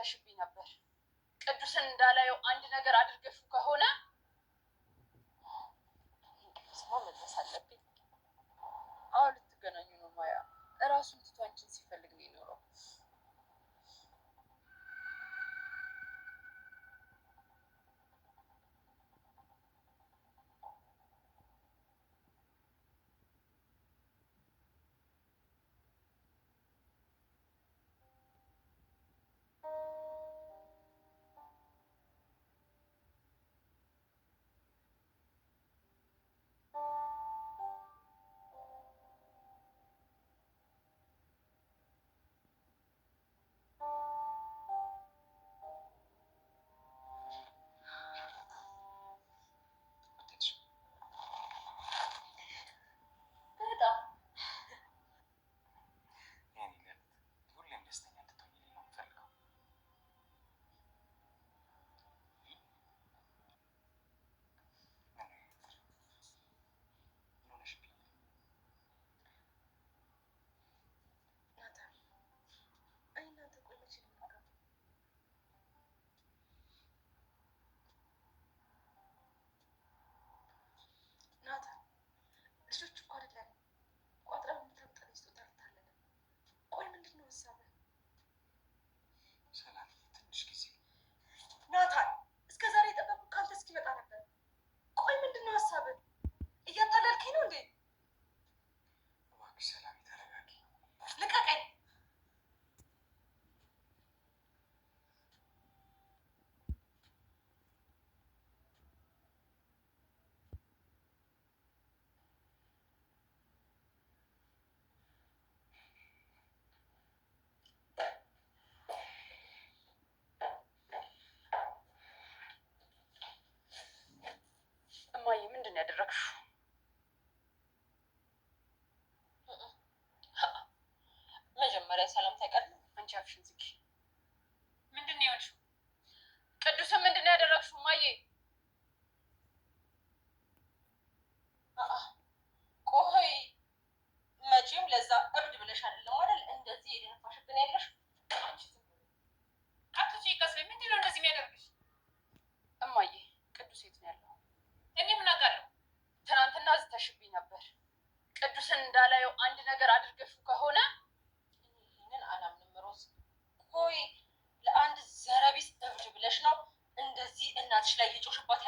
ዝተሽብኝ ነበር። ቅዱስን እንዳላየው አንድ ነገር አድርገሽው ከሆነ እንቅልፍማ መድረስ አለብኝ። አሁን ልትገናኙ ነው ማያ? እራሱን ትቶ አንቺን ሲፈልግ ነው የኖረው። ናታን እስከ ዛሬ የጠበቁት ካንተ እስኪመጣ ነበር። ቆይ ምንድን ነው ሀሳብህ? እያታለልከኝ ነው እንዴ? እባክሽ ሰላም ተረጋጊ። ልቀቀኝ። እማዬ ምንድን ነው ያደረግሽው? መጀመሪያ ሰላምታ አይቀድም? አንቺ አፍሽን ዝጊ። ምንድን ነው የሆንሽው? ቅዱስን ምንድን ነው ያደረግሽው እማዬ? ቆይ መቼም ለዛ እብድ ብለሽ አይደለም አይደል እንደዚህ የደነፋሽብን ያለሽ? አትጪ ቀስ በይ። ምንድን ነው እንደዚህ የሚያደርግሽ? እማዬ ቅዱስ የት ነው ያለው? እኔ ምን አውቃለሁ? ትናንትና ዝተሽብኝ ነበር። ቅዱስን እንዳላየው አንድ ነገር አድርገሽው ከሆነ ይህንን አላምንም ሮዝ። ቆይ ለአንድ ዘረቢስ እብድ ብለሽ ነው እንደዚህ እናትሽ ላይ የጮሽባት